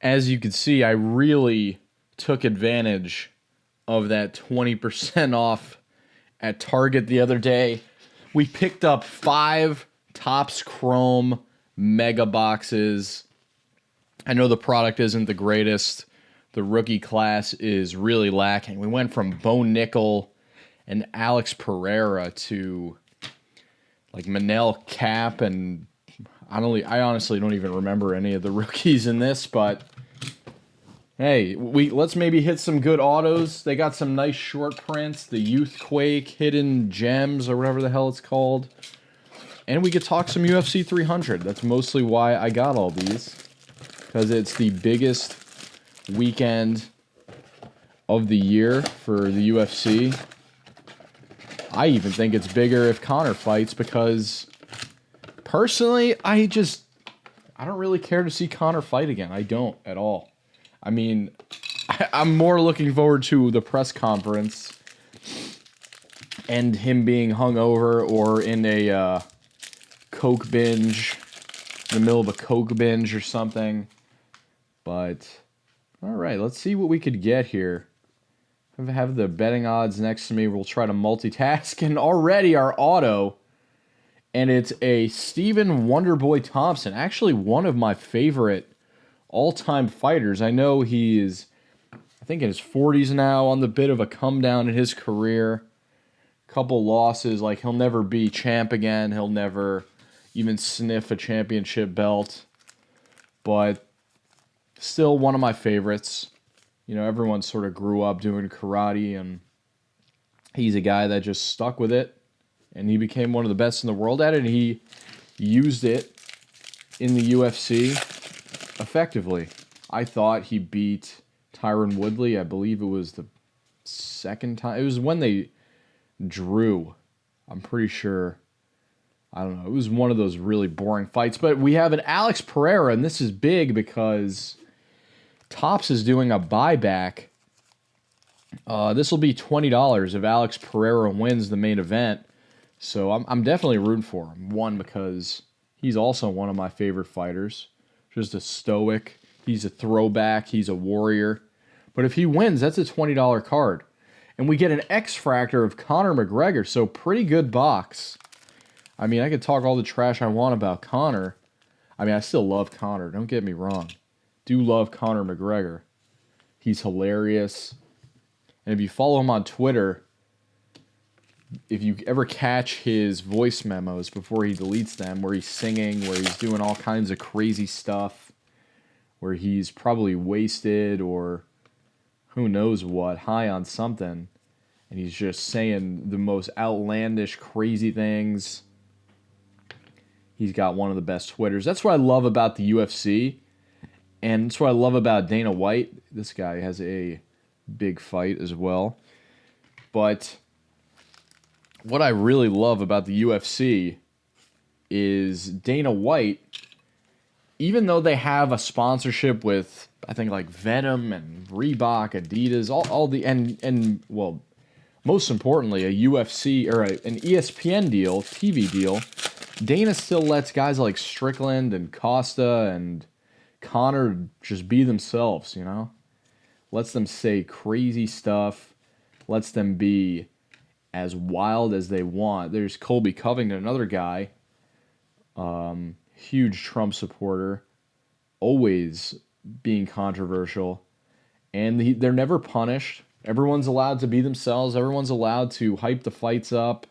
as you can see, I really took advantage of that 20% off at Target the other day. We picked up 5 Topps Chrome mega boxes. I know the product isn't the greatest. The rookie class is really lacking. We went from Bo Nickel and Alex Pereira to like Manel Cap, and I honestly don't even remember any of the rookies in this, but hey, let's maybe hit some good autos. They got some nice short prints, the Youthquake, Hidden Gems, or whatever the hell it's called. And we could talk some UFC 300. That's mostly why I got all these, because it's the biggest weekend of the year for the UFC. I even think it's bigger if Conor fights, because personally, I don't really care to see Conor fight again. I don't at all. I mean, I'm more looking forward to the press conference and him being hungover or in a coke binge, in the middle of a coke binge or something. But, all right, let's see what we could get here. I have the betting odds next to me. We'll try to multitask. And already our auto, and it's a Stephen Wonderboy Thompson, actually one of my favorite all-time fighters. I know he is, I think, in his 40s now, on the bit of a come down in his career. Couple losses, like he'll never be champ again. He'll never even sniff a championship belt. But still one of my favorites. You know, everyone sort of grew up doing karate, and he's a guy that just stuck with it, and he became one of the best in the world at it, and he used it in the UFC effectively. I thought he beat Tyron Woodley. I believe it was the second time. It was when they drew. I'm pretty sure. I don't know. It was one of those really boring fights. But we have an Alex Pereira, and this is big because Topps is doing a buyback. This will be $20 if Alex Pereira wins the main event. So I'm definitely rooting for him. One, because he's also one of my favorite fighters. Just a stoic. He's a throwback. He's a warrior. But if he wins, that's a $20 card. And we get an X Factor of Conor McGregor. So pretty good box. I mean, I could talk all the trash I want about Conor. I mean, I still love Conor. Don't get me wrong. Do love Conor McGregor. He's hilarious. And if you follow him on Twitter, if you ever catch his voice memos before he deletes them, where he's singing, where he's doing all kinds of crazy stuff, where he's probably wasted or who knows what, high on something, and he's just saying the most outlandish, crazy things, he's got one of the best Twitters. That's what I love about the UFC. And that's what I love about Dana White. This guy has a big fight as well. But what I really love about the UFC is Dana White, even though they have a sponsorship with, I think, like Venom and Reebok, Adidas, all the, and well, most importantly, a UFC or an ESPN deal, TV deal, Dana still lets guys like Strickland and Costa and Conor just be themselves, you know? Lets them say crazy stuff. Lets them be as wild as they want. There's Colby Covington, another guy. Huge Trump supporter. Always being controversial. And they're never punished. Everyone's allowed to be themselves. Everyone's allowed to hype the fights up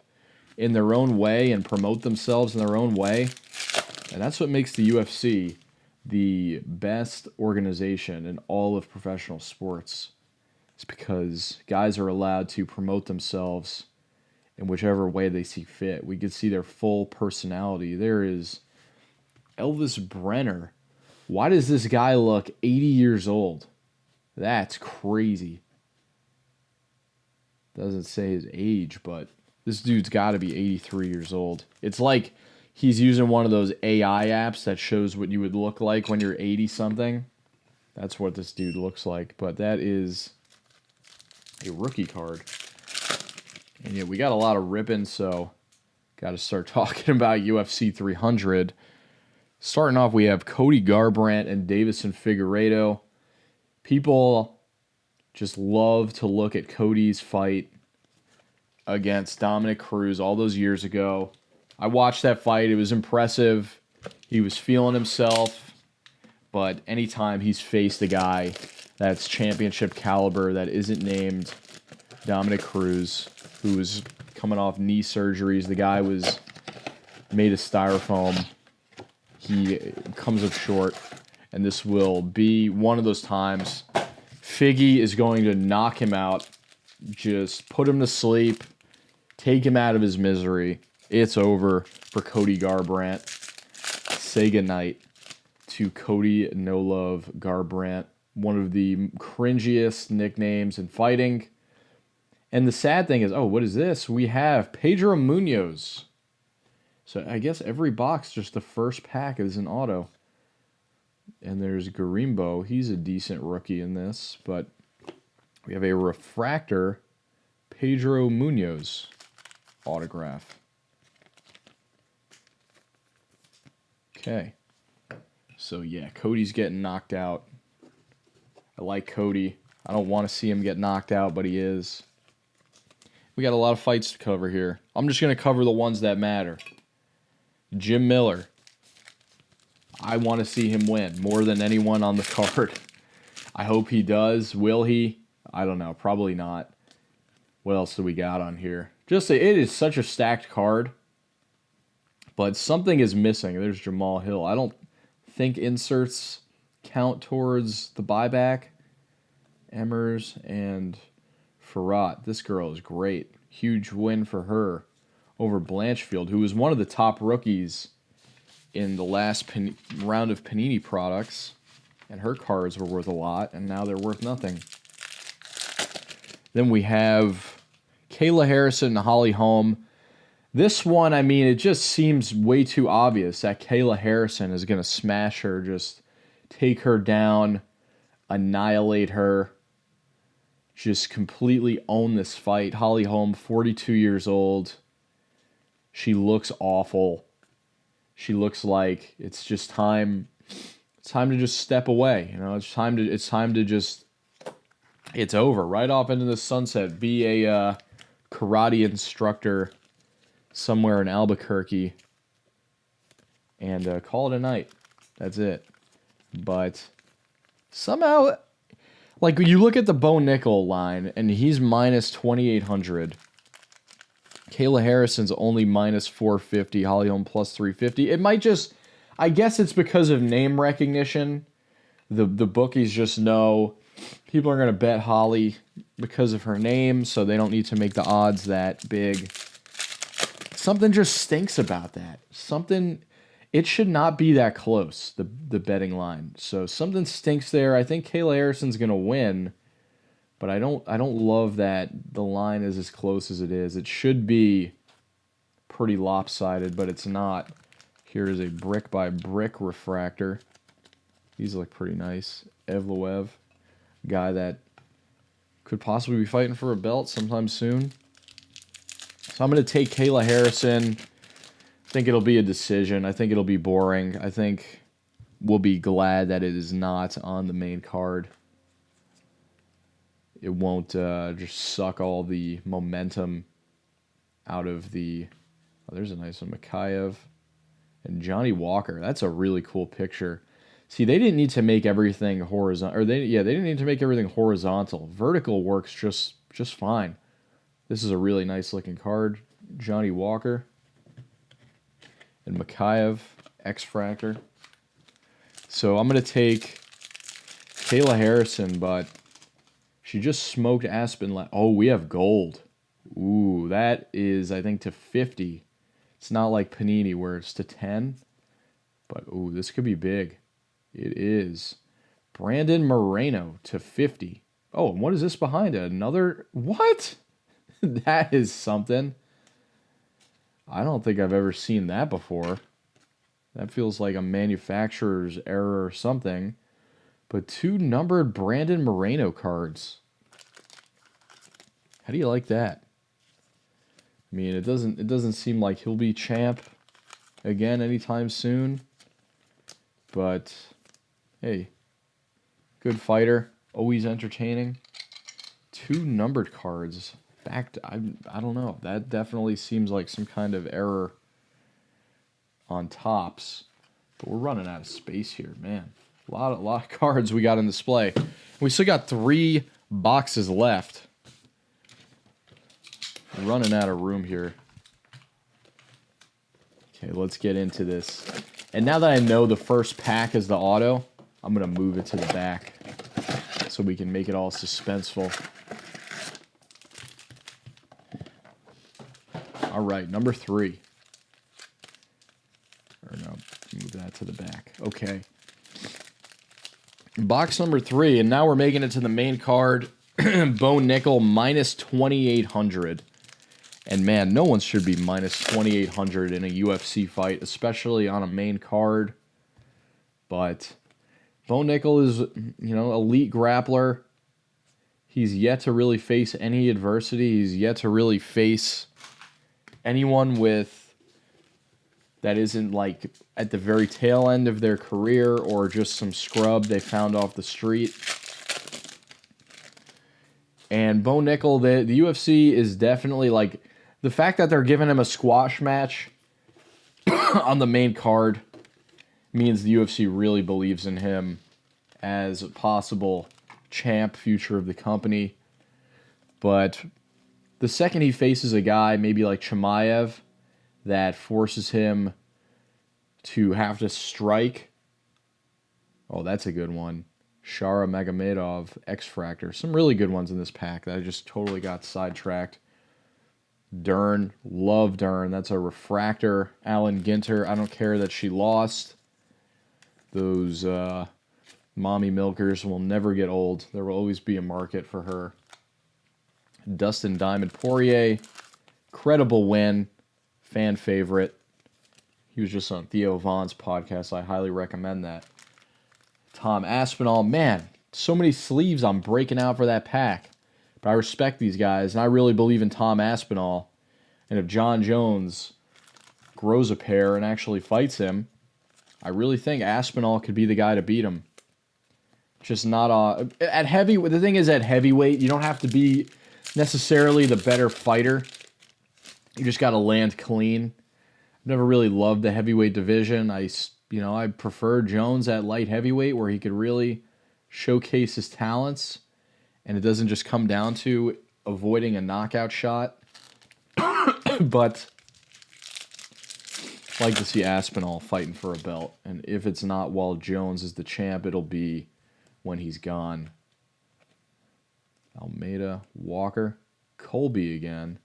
in their own way and promote themselves in their own way. And that's what makes the UFC the best organization in all of professional sports. It's because guys are allowed to promote themselves in whichever way they see fit. We could see their full personality. There is Elvis Brenner. Why does this guy look 80 years old? That's crazy. Doesn't say his age, but this dude's got to be 83 years old. It's like he's using one of those AI apps that shows what you would look like when you're 80-something. That's what this dude looks like. But that is a rookie card. And yeah, we got a lot of ripping, so got to start talking about UFC 300. Starting off, we have Cody Garbrandt and Davison Figueiredo. People just love to look at Cody's fight against Dominic Cruz all those years ago. I watched that fight. It was impressive. He was feeling himself. But anytime he's faced a guy that's championship caliber that isn't named Dominic Cruz, who was coming off knee surgeries, the guy was made of styrofoam. He comes up short, and this will be one of those times. Figgy is going to knock him out, just put him to sleep, take him out of his misery. It's over for Cody Garbrandt. Say goodnight to Cody No Love Garbrandt, one of the cringiest nicknames in fighting. And the sad thing is, oh, what is this? We have Pedro Munoz. So I guess every box, just the first pack is an auto. And there's Garimbo. He's a decent rookie in this. But we have a refractor Pedro Munoz autograph. Okay. So yeah, Cody's getting knocked out. I like Cody. I don't want to see him get knocked out, but he is. We got a lot of fights to cover here. I'm just going to cover the ones that matter. Jim Miller. I want to see him win more than anyone on the card. I hope he does. Will he? I don't know. Probably not. What else do we got on here? Just it is such a stacked card. But something is missing. There's Jamal Hill. I don't think inserts count towards the buyback. Emmers and Farrat. This girl is great. Huge win for her over Blanchfield, who was one of the top rookies in the last round of Panini products. And her cards were worth a lot, and now they're worth nothing. Then we have Kayla Harrison and Holly Holm. This one, I mean, it just seems way too obvious that Kayla Harrison is going to smash her, just take her down, annihilate her, just completely own this fight. Holly Holm, 42 years old. She looks awful. She looks like it's just time. It's time to just step away. You know, it's time to just. It's over. Right off into the sunset. Be a karate instructor somewhere in Albuquerque, and call it a night. That's it. But somehow, like, you look at the Bo Nickel line, and he's minus 2,800. Kayla Harrison's only minus 450. Holly Holm plus 350. It might just, I guess it's because of name recognition. The bookies just know people are going to bet Holly because of her name, so they don't need to make the odds that big. Something just stinks about that. It should not be that close, the betting line. So something stinks there. I think Kayla Harrison's going to win, but I don't love that the line is as close as it is. It should be pretty lopsided, but it's not. Here is a brick-by-brick refractor. These look pretty nice. Evloev, guy that could possibly be fighting for a belt sometime soon. So I'm going to take Kayla Harrison. I think it'll be a decision. I think it'll be boring. I think we'll be glad that it is not on the main card. It won't just suck all the momentum out of the... Oh, there's a nice one. Mikhaev and Johnny Walker. That's a really cool picture. See, they didn't need to make everything horizontal. They didn't need to make everything horizontal. Vertical works just fine. This is a really nice looking card. Johnny Walker and Mikhaev, X-Fractor. So I'm going to take Kayla Harrison, but she just smoked Aspen. Oh, we have gold. Ooh, that is, I think, to 50. It's not like Panini where it's to 10. But, ooh, this could be big. It is. Brandon Moreno to 50. Oh, and what is this behind it? Another... What? That is something. I don't think I've ever seen that before. That feels like a manufacturer's error or something. But 2 numbered Brandon Moreno cards. How do you like that? I mean, it doesn't seem like he'll be champ again anytime soon. But, hey, good fighter. Always entertaining. 2 numbered cards. Back, I don't know. That definitely seems like some kind of error on tops. But we're running out of space here, man. A lot of cards we got in display. We still got 3 boxes left. We're running out of room here. Okay, let's get into this. And now that I know the first pack is the auto, I'm going to move it to the back so we can make it all suspenseful. All right, number 3. Or no, move that to the back. Okay. Box number 3, and now we're making it to the main card. Bo Nickel, minus 2,800. And man, no one should be minus 2,800 in a UFC fight, especially on a main card. But Bo Nickel is, elite grappler. He's yet to really face any adversity. He's yet to really face anyone that isn't like at the very tail end of their career or just some scrub they found off the street. And Bo Nickel, the UFC is definitely like, the fact that they're giving him a squash match on the main card means the UFC really believes in him as a possible champ, future of the company. But the second he faces a guy, maybe like Chimaev, that forces him to have to strike. Oh, that's a good one. Shara Magomedov, X-Fractor. Some really good ones in this pack that I just totally got sidetracked. Dern, love Dern. That's a refractor. Alan Ginter, I don't care that she lost. Those mommy milkers will never get old. There will always be a market for her. Dustin Diamond Poirier, credible win, fan favorite. He was just on Theo Vaughn's podcast. I highly recommend that. Tom Aspinall, man, so many sleeves I'm breaking out for that pack. But I respect these guys, and I really believe in Tom Aspinall. And if John Jones grows a pair and actually fights him, I really think Aspinall could be the guy to beat him. Just not at heavyweight. The thing is, at heavyweight, you don't have to be necessarily the better fighter. You just got to land clean. I've never really loved the heavyweight division. I prefer Jones at light heavyweight where he could really showcase his talents. And it doesn't just come down to avoiding a knockout shot. But I'd like to see Aspinall fighting for a belt. And if it's not while Jones is the champ, it'll be when he's gone. Almeida, Walker, Colby again.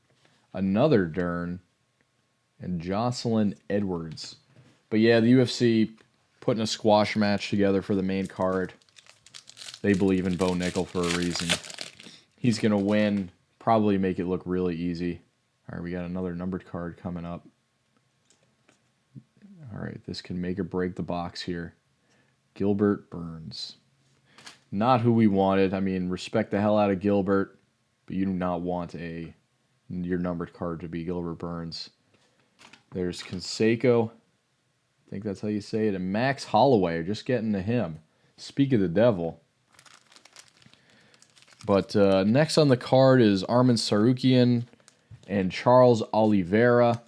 Another Dern. And Jocelyn Edwards. But yeah, the UFC putting a squash match together for the main card. They believe in Bo Nickel for a reason. He's going to win. Probably make it look really easy. All right, we got another numbered card coming up. All right, this can make or break the box here. Gilbert Burns. Not who we wanted. I mean, respect the hell out of Gilbert, but you do not want your numbered card to be Gilbert Burns. There's Conseco. I think that's how you say it. And Max Holloway. Just getting to him. Speak of the devil. But next on the card is Arman Sarukian and Charles Oliveira.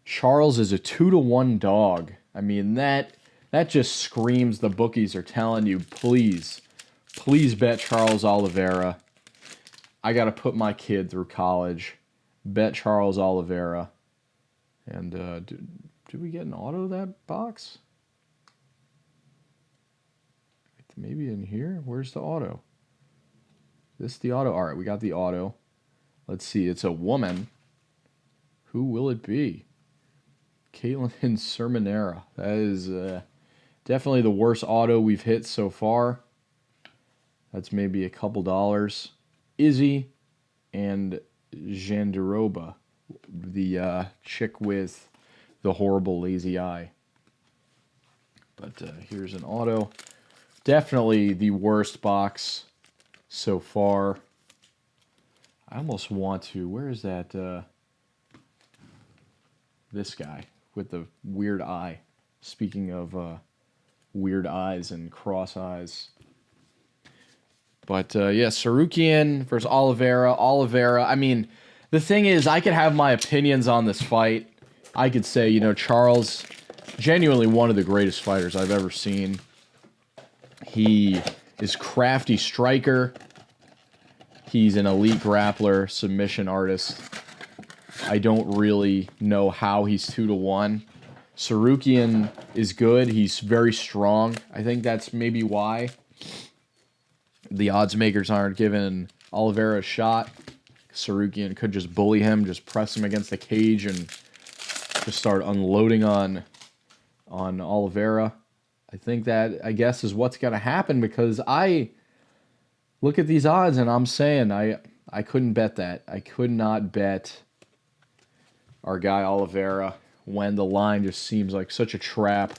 Charles is a 2-1 dog. I mean, that just screams the bookies are telling you, please bet Charles Oliveira. I got to put my kid through college. Bet Charles Oliveira. And did we get an auto of that box? Maybe in here? Where's the auto? This is the auto. All right, we got the auto. Let's see. It's a woman. Who will it be? Caitlin Sermonera. That is definitely the worst auto we've hit so far. That's maybe a couple dollars. Izzy and Jandiroba, the chick with the horrible lazy eye. But here's an auto. Definitely the worst box so far. I almost want to... Where is that? This guy with the weird eye. Speaking of weird eyes and cross eyes. But yeah, Sarukian versus Oliveira. Oliveira, I mean, the thing is, I could have my opinions on this fight. I could say, you know, Charles, genuinely one of the greatest fighters I've ever seen. He is crafty striker. He's an elite grappler, submission artist. I don't really know how he's 2-1. Sarukian is good. He's very strong. I think that's maybe why the odds makers aren't giving Oliveira a shot. Sarukian could just bully him, just press him against the cage, and just start unloading on Oliveira. I think that, I guess, is what's going to happen, because I look at these odds and I'm saying I couldn't bet that. I could not bet our guy Oliveira when the line just seems like such a trap.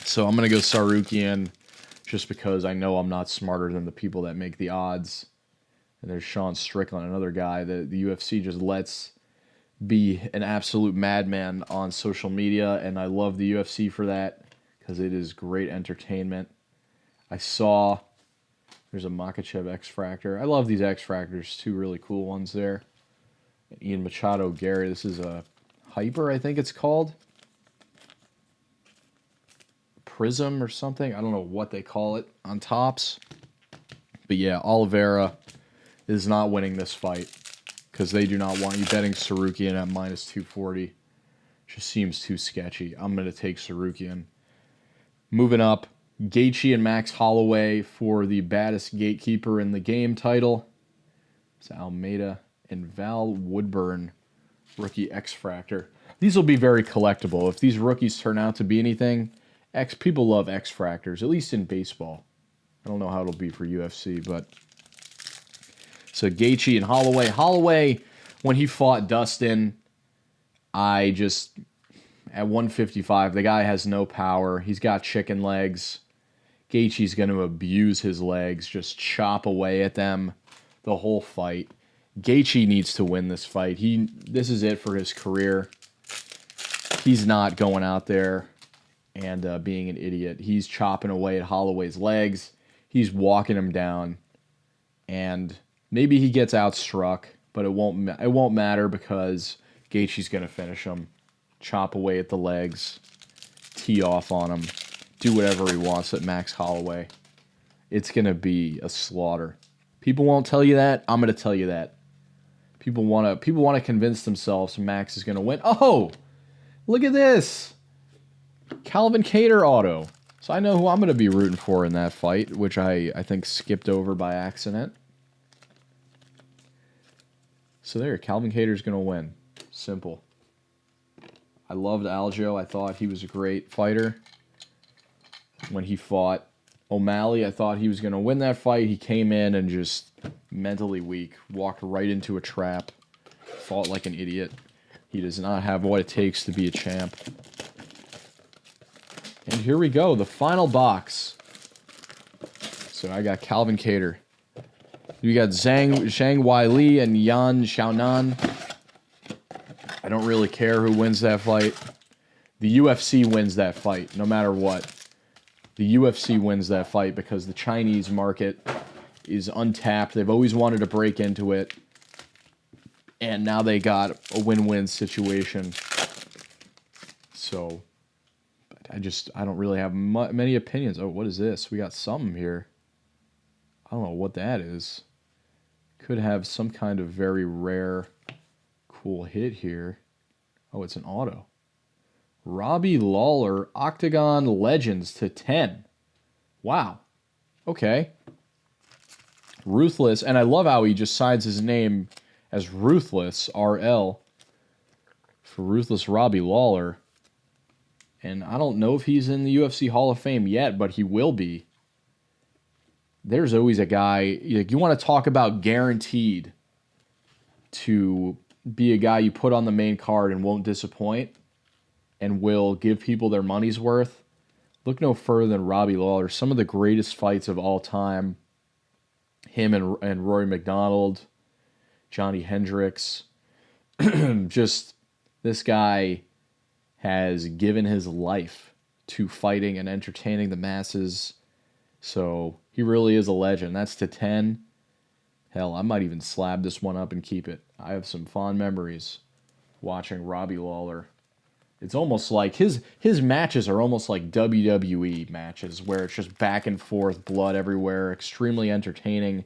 So I'm going to go Sarukian just because I know I'm not smarter than the people that make the odds. And there's Sean Strickland, another guy that the UFC just lets be an absolute madman on social media, and I love the UFC for that because it is great entertainment. I saw there's a Makachev X-Fractor. I love these X-Fractors, two really cool ones there. Ian Machado Gary, this is a Hyper, I think it's called. Prism or something. I don't know what they call it on tops. But yeah, Oliveira is not winning this fight because they do not want you betting Sarukian at minus 240. Just seems too sketchy. I'm going to take Sarukian. Moving up, Gaethje and Max Holloway for the baddest gatekeeper in the game title. It's Almeida and Val Woodburn, rookie X-Fractor. These will be very collectible. If these rookies turn out to be anything, people love X-Fractors, at least in baseball. I don't know how it'll be for UFC, but... So Gaethje and Holloway. Holloway, when he fought Dustin, at 155, the guy has no power. He's got chicken legs. Gaethje's going to abuse his legs, just chop away at them the whole fight. Gaethje needs to win this fight. This is it for his career. He's not going out there and being an idiot. He's chopping away at Holloway's legs. He's walking him down, and maybe he gets outstruck, but it won't matter because Gaethje's going to finish him. Chop away at the legs, tee off on him, do whatever he wants at Max Holloway. It's going to be a slaughter. People won't tell you that. I'm going to tell you that. People want to convince themselves Max is going to win. Oh, look at this. Calvin Kattar auto. So I know who I'm going to be rooting for in that fight, which I think skipped over by accident. So there, Calvin Kattar's going to win. Simple. I loved Aljo. I thought he was a great fighter. When he fought O'Malley, I thought he was going to win that fight. He came in and just mentally weak, walked right into a trap, fought like an idiot. He does not have what it takes to be a champ. And here we go, the final box. So I got Calvin Kattar. We got Zhang Weili and Yan Xiaonan. I don't really care who wins that fight. The UFC wins that fight, no matter what. The UFC wins that fight because the Chinese market is untapped. They've always wanted to break into it. And now they got a win-win situation. So, I don't really have many opinions. Oh, what is this? We got something here. I don't know what that is. Could have some kind of very rare, cool hit here. Oh, it's an auto. Robbie Lawler, Octagon Legends to 10. Wow. Okay. Ruthless. And I love how he just signs his name as Ruthless, RL, for Ruthless Robbie Lawler. And I don't know if he's in the UFC Hall of Fame yet, but he will be. There's always a guy, like, you want to talk about guaranteed to be a guy you put on the main card and won't disappoint and will give people their money's worth. Look no further than Robbie Lawler. Some of the greatest fights of all time. Him and Rory McDonald, Johnny Hendricks. Just, this guy has given his life to fighting and entertaining the masses. So he really is a legend. That's to 10. Hell, I might even slab this one up and keep it. I have some fond memories watching Robbie Lawler. It's almost like his matches are almost like WWE matches where it's just back and forth, blood everywhere, extremely entertaining.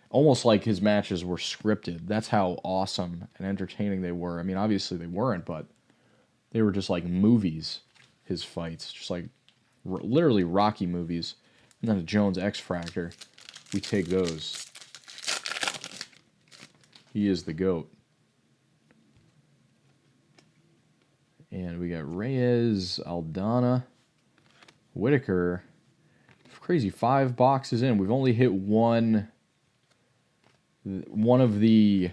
Almost like his matches were scripted. That's how awesome and entertaining they were. I mean, obviously they weren't, but they were just like movies, his fights. Just like literally Rocky movies. And then the Jones X Factor. We take those. He is the GOAT. And we got Reyes, Aldana, Whitaker. Crazy, 5 boxes in. We've only hit one of the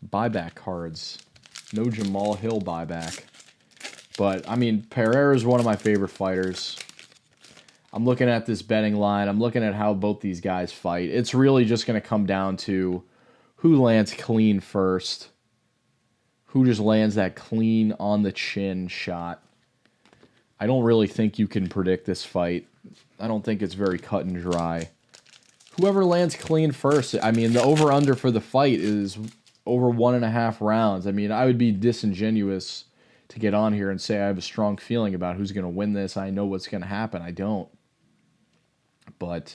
buyback cards. No Jamal Hill buyback. But, I mean, Pereira is one of my favorite fighters. I'm looking at this betting line. I'm looking at how both these guys fight. It's really just going to come down to who lands clean first. Who just lands that clean on the chin shot. I don't really think you can predict this fight. I don't think it's very cut and dry. Whoever lands clean first, I mean, the over-under for the fight is over 1.5 rounds. I mean, I would be disingenuous to get on here and say I have a strong feeling about who's going to win this. I know what's going to happen. I don't. But,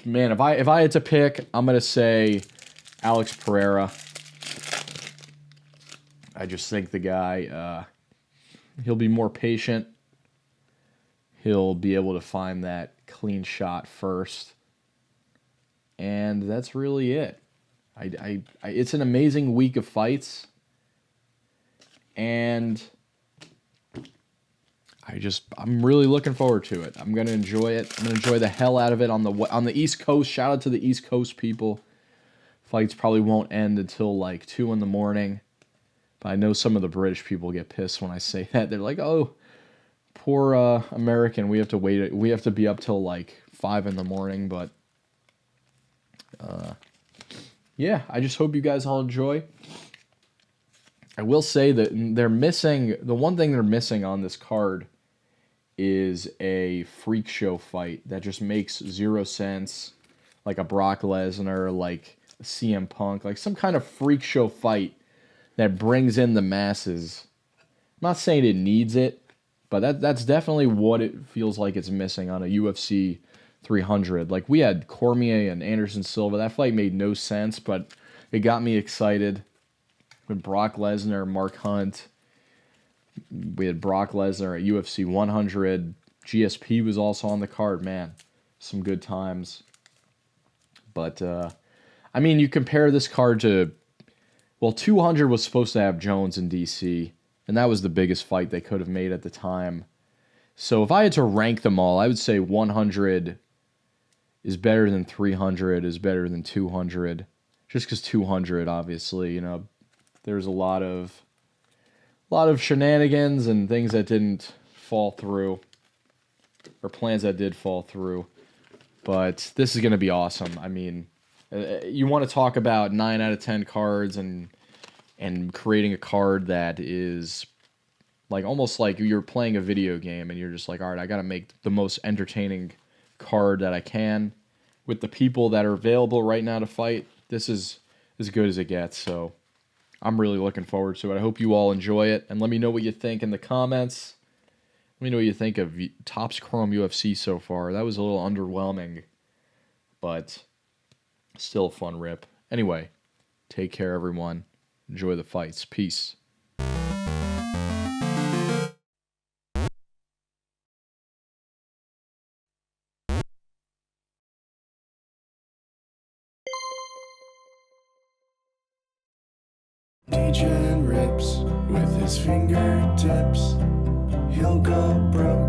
man, if I had to pick, I'm going to say Alex Pereira. I just think the guy, he'll be more patient. He'll be able to find that clean shot first. And that's really it. It's an amazing week of fights. And I'm really looking forward to it. I'm going to enjoy it. I'm going to enjoy the hell out of it on the East Coast. Shout out to the East Coast people. Fights probably won't end until like 2 in the morning. But I know some of the British people get pissed when I say that. They're like, oh, poor American. We have to wait. We have to be up till like 5 in the morning. But yeah, I just hope you guys all enjoy. I will say that the one thing they're missing on this card is a freak show fight that just makes 0 sense, like a Brock Lesnar, like a CM Punk, like some kind of freak show fight that brings in the masses. I'm not saying it needs it, but that's definitely what it feels like it's missing on a UFC 300. Like we had Cormier and Anderson Silva. That fight made no sense, but it got me excited. With Brock Lesnar, Mark Hunt. We had Brock Lesnar at UFC 100. GSP was also on the card. Man, some good times. But, I mean, you compare this card to... Well, 200 was supposed to have Jones in DC, and that was the biggest fight they could have made at the time. So if I had to rank them all, I would say 100 is better than 300, is better than 200. Just because 200, obviously, you know... There's a lot of shenanigans and things that didn't fall through, or plans that did fall through. But this is going to be awesome. I mean, you want to talk about 9 out of 10 cards and creating a card that is like almost like you're playing a video game and you're just like, all right, I got to make the most entertaining card that I can with the people that are available right now to fight. This is as good as it gets. So I'm really looking forward to it. I hope you all enjoy it. And let me know what you think in the comments. Let me know what you think of Topps Chrome UFC so far. That was a little underwhelming, but still a fun rip. Anyway, take care, everyone. Enjoy the fights. Peace. Degen Rips with his fingertips. He'll go broke.